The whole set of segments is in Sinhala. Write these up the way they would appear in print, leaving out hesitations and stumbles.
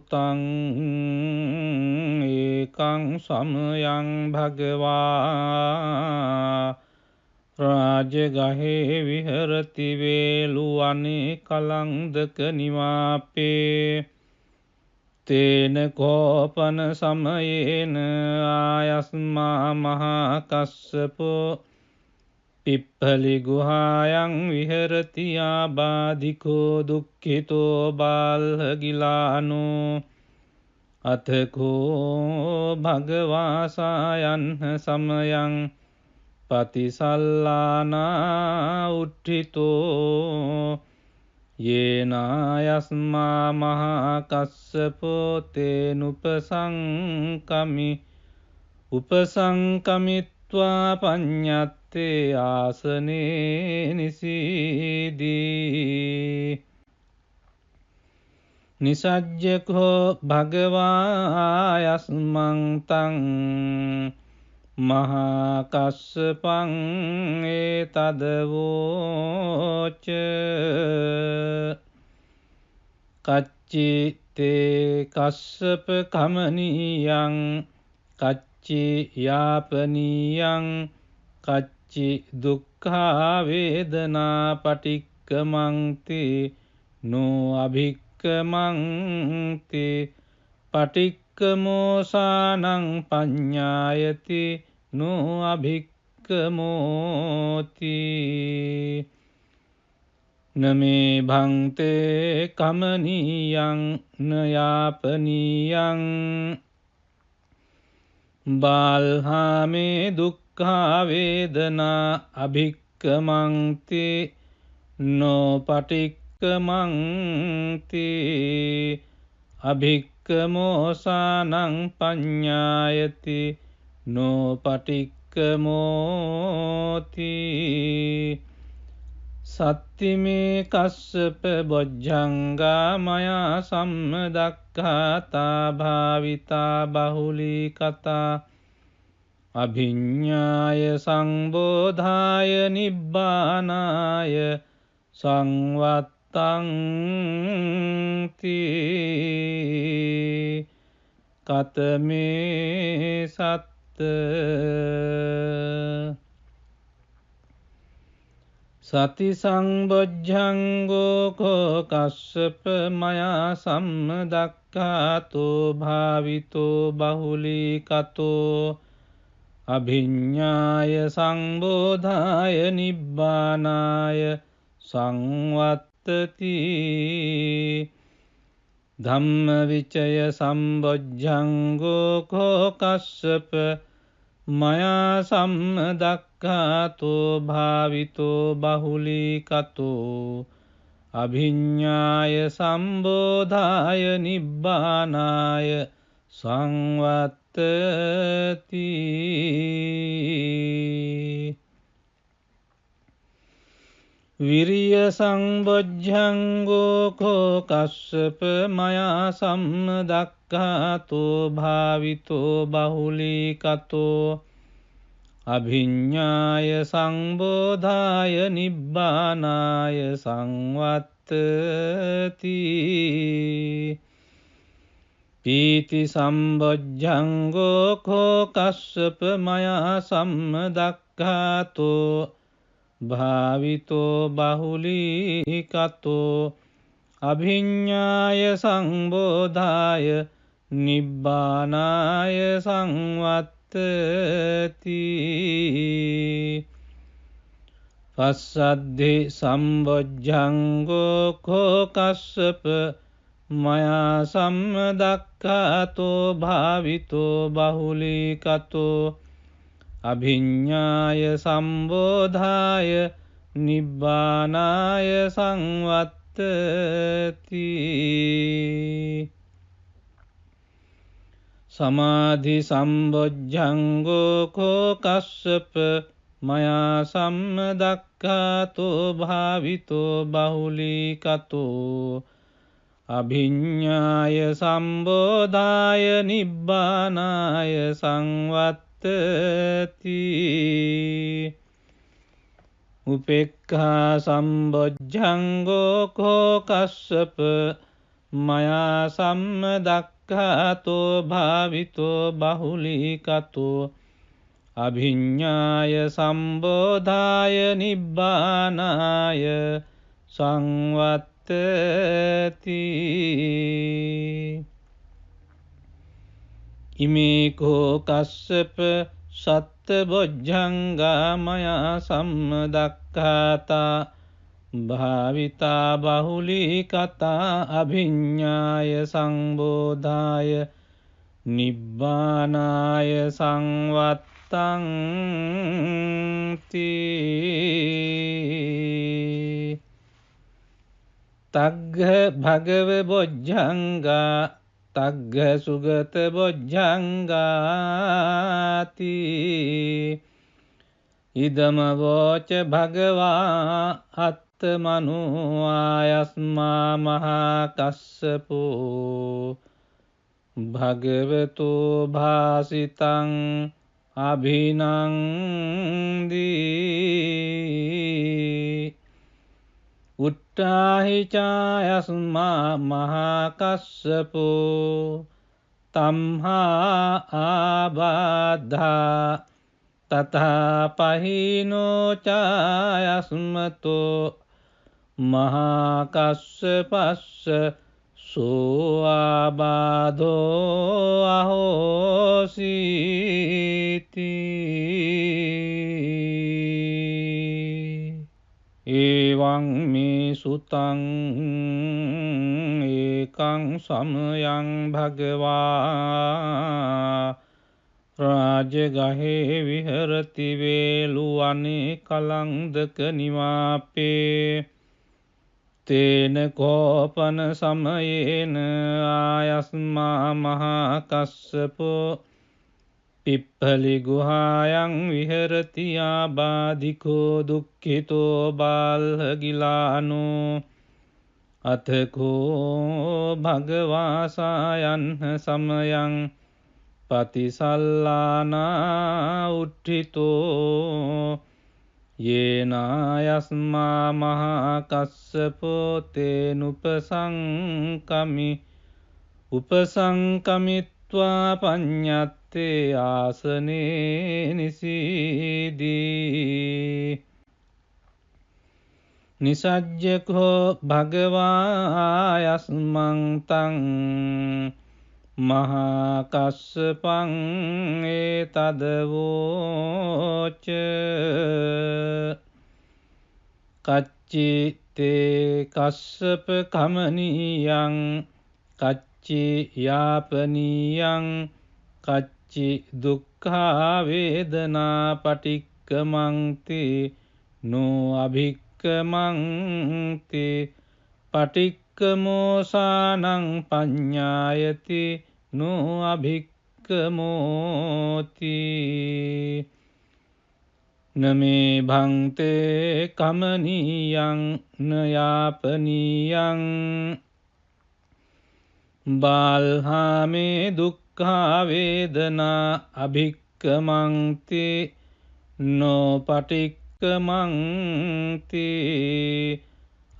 භූතං ඒකං සමයං භගවා රාජගහේ විහරති වේලුවනේ කලන්දක නිවාපේ තේන කෝපන සමයේන ආයස්මා මහා කස්සපෝ පිප්පලි ගුහායන් විහරති ආබාධිකෝ දුක්ඛිතෝ බාල්හගිලානෝ අතකෝ භගවාසායන්හ සමයං පතිසල්ලානා උට්ඨිතෝ යේනායස්මා මහා කස්සපෝ තේනුපසංකමි උපසංකමිත්වා පඤ්ඤත්තේ ආසනේ නිසීදී නිසජ්ජකෝ භගවායස්මං තං මහා කස්සපං ඒතදවෝච කච්චි තේ කස්සප කමනීයං කච්චි යාපනීයං කච්චි දුක්ඛා වේදනා පටික්කමන්ති නෝ අභික්කමන්ති පටික්කමෝසානං පඤ්ඤායති නෝ අභික්කමෝති නමේ භන්තේ කමනීයං නයාපනීයං බාල්හාමේ දුක්ඛා වේදනා අභික්කමන්ති නෝ පටික්කමන්ති අභික්කමෝසානං පඤ්ඤායති නෝ පටික්කමෝති සත්තිමේ කස්සප බොජ්ජංගා මයා සම්මදක්ඛාතා භාවිතා බහුලී කතා අභිඤ්ඤාය සංබෝධාය නිබ්බානාය සංවත්තං තී කතමේ සත්ත සති සංබොජ්ජංගෝ කෝ කස්සප මයා සම්මදක්ඛාතෝ භාවිතෝ බහුලී කතෝ අභිඤ්ඤාය සංබෝධාය නිබ්බානාය සංවත්තති ධම්මවිචය සම්බොජ්ජංගෝ කෝ කස්සප මයා සම්මදක්ඛාතෝ භාවිතෝ බහුලී කතෝ අභිඤ්ඤාය සම්බෝධාය නිබ්බානාය සංවත්තති විරිය සංබොජ්ජංගෝ කෝ කස්සප මයා සම්මදක්ඛාතෝ භාවිතෝ බහුලී කතෝ අභිඤ්ඤාය සංබෝධාය නිබ්බානාය සංවත්තති පීති සම්බොජ්ජංගෝ කෝ කස්සප මයා සම්මදක්ඛාතෝ භාවිතෝ බහුලී කතෝ අභිඤ්ඤාය සංබෝධාය නිබ්බානාය සංවත්තති පස්සද්ධි සම්බොජ්ජංගෝ කෝ කස්සප මයා සම්මදක්ඛාතෝ භාවිතෝ බහුලී කතෝ අභිඤ්ඤාය සම්බෝධාය නිබ්බානාය සංවත්තති සමාධි සම්බොජ්ජංගෝ කෝ කස්සප මයා සම්මදක්ඛාතෝ භාවිතෝ බහුලී කතෝ අභිඤ්ඤාය සම්බෝධාය නිබ්බානාය සංවත්තති උපේක්ඛා සම්බොජ්ජංගෝ කෝ කස්සප මයා සම්මදක්ඛාතෝ භාවිතෝ බහුලීකතෝ අභිඤ්ඤාය සම්බෝධාය නිබ්බානාය සංවත්තති ඉමේකෝ කස්සප සත්බොජ්ජංගා මයා සම්මදක්ඛාතා භාවිතා බහුලීකතා අභිඤ්ඤාය සංබෝධාය නිබ්බානාය සංවත්තං තග්ග භගව බොජ්ජංගා තග්ග සුගත බොජ්ජංගාති ඉදම වෝච භගවා අත්තමනු ආයස්මා මහා කස්සපෝ භගවතු භාසිතං අභිනන්දී උට්ටාහි චායස්මා මහා කස්සපෝ තම්හා ආබාධා තථා පහිනෝ චායස්මතෝ මහා කස්සපස්ස සෝ ආබාධෝ අහෝසීති එවං මේ සුතං ඒකං සමයං භගවා රාජගහේ විහරති වේලුවනේ කලංදක නිවාපේ තේන කෝපන සමයේන ආයස්මා මහා කස්සපෝ පිප්පලි ගුහායන් විහරති ආබාධිකෝ දුක්ඛිතෝ බාල්හගිලානෝ අතකෝ භගවාසායන් සමයං පතිසල්ලානා උට්ඨිතෝ යේනායස්මා මහා කස්සපෝ තේනුපසංකමි උපසංකමිත්වා පඤ්ඤත්තේ ආසනේ නිසීදී නිසජ්ජකෝ භගවායස්මං තං මහා කස්සපං ඒතදවෝච කච්චි තේ කස්සප කමනීයං කච්චි යාපනීයං කච්චි දුක්ඛා වේදනා පටික්කමන්ති නෝ අභික්කමන්ති පටික්කමෝසානං පඤ්ඤායති නෝ අභික්කමෝති නමේ භන්තේ කමනීයං නයාපනීයං බාල්හාමේ දුක්ඛා වේදනා අභික්කමන්ති නෝ පටික්කමන්ති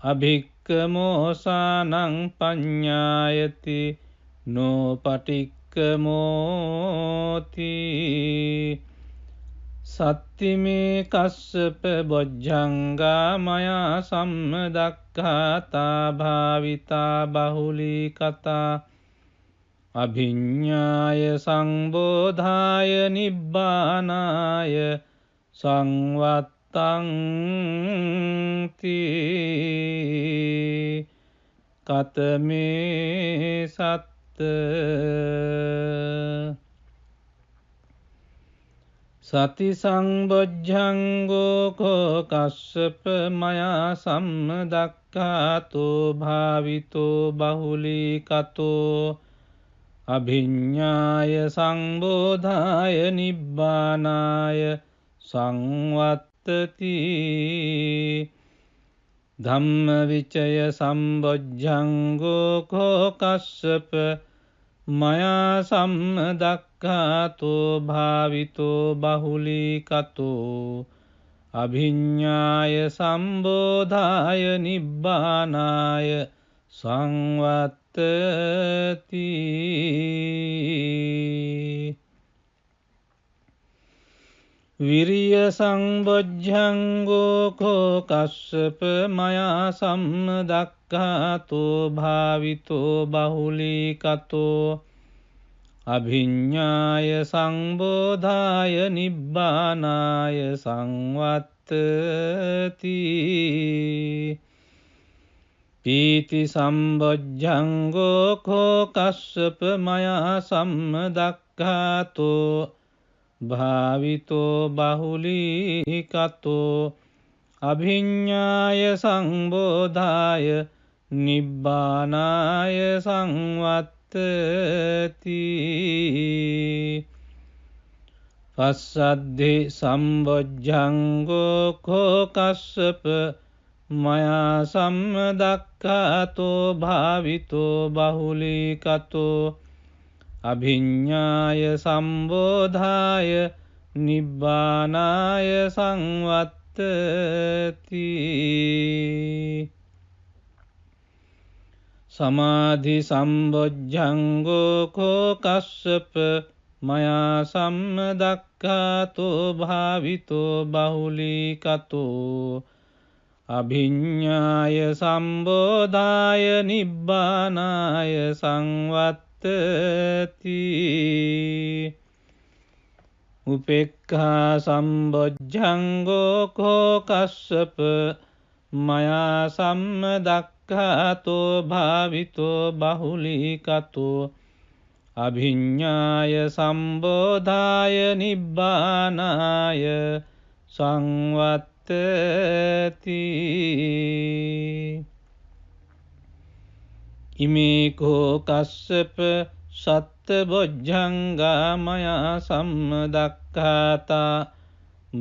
අභික්කමෝසානං පඤ්ඤායති නෝ පටික්කමෝති සත්තිමේ කස්සප බොජ්ජංගා මයා සම්මදක්ඛාතා භාවිතා බහුලීකතා අභිඤ්ඤාය සංබෝධාය නිබ්බානාය සංවත්තං කතමේ සත්ත සති සංබොජ්ජංගෝ කෝ කස්සප මයා සම්මදක්ඛාතෝ භාවිතෝ බහුලීකතෝ අභිඤ්ඤාය සංබෝධාය නිබ්බානාය සංවත්තති ධම්මවිචය සම්බොජ්ජංගෝ කෝ කස්සප මයා සම්මදක්ඛාතෝ භාවිතෝ බහුලීකතෝ අභිඤ්ඤාය සම්බෝධාය නිබ්බානාය සංවත්තති විරිය සංබොජ්ජංගෝ කෝ කස්සප මයා සම්මදක්ඛාතෝ භාවිතෝ බහුලීකතෝ අභිඤ්ඤාය සංබෝධාය නිබ්බානාය සංවත්තති පීති සම්බොජ්ජංගෝ කෝ කස්සප මයා සම්මදක්ඛාතෝ භාවිතෝ බහුලීකතෝ අභිඤ්ඤාය සංබෝධාය නිබ්බානාය සංවත්තති පස්සද්ධි සම්බොජ්ජංගෝ කෝ කස්සප මයා සම්මදක්ඛාතෝ භාවිතෝ බහුලීකතෝ අභිඤ්ඤාය සම්බෝධාය නිබ්බානාය සංවත්තති සමාධි සම්බොජ්ජංගෝ කෝ කස්සප මයා සම්මදක්ඛාතෝ භාවිතෝ බහුලීකතෝ අභිඤ්ඤාය සම්බෝධාය නිබ්බානාය සංවත්තති උපේක්ඛා සම්බොජ්ජංගෝ කෝ කස්සප මයා සම්මදක්ඛාතෝ භාවිතෝ බහුලීකතෝ අභිඤ්ඤාය සම්බෝධාය නිබ්බානාය සංවත්තති ඉමේ කෝ කස්සප සත්බොජ්ජංගා මයා සම්මදක්ඛාතා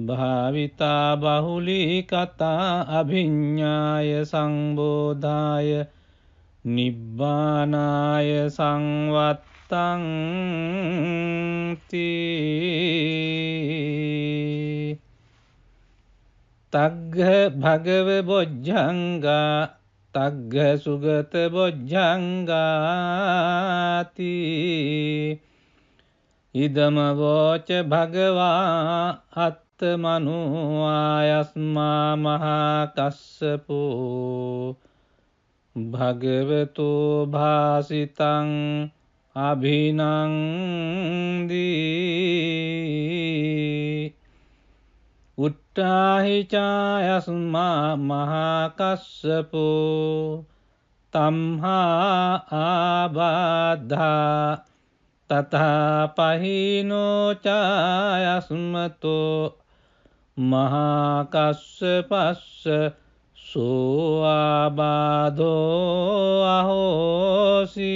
භාවිතා බහුලීකතා අභිඤ්ඤාය සංබෝධාය නිබ්බානාය සංවත්තංති තග්ග භගව බොජ්ජංගා තග්ග සුගත බොජ්ජංගාති ඉදම වෝච භගවා අත්තමනෝ ආයස්මා මහා කස්සපෝ භගවතු භාසිතං අභිනන්දී උට්ඨාහි චායස්මා මහා කස්සපෝ තම්හා ආබාධා තථා පහිනෝ චායස්මතෝ මහා කස්සපස්ස සෝ ආබාධෝ අහෝසීති.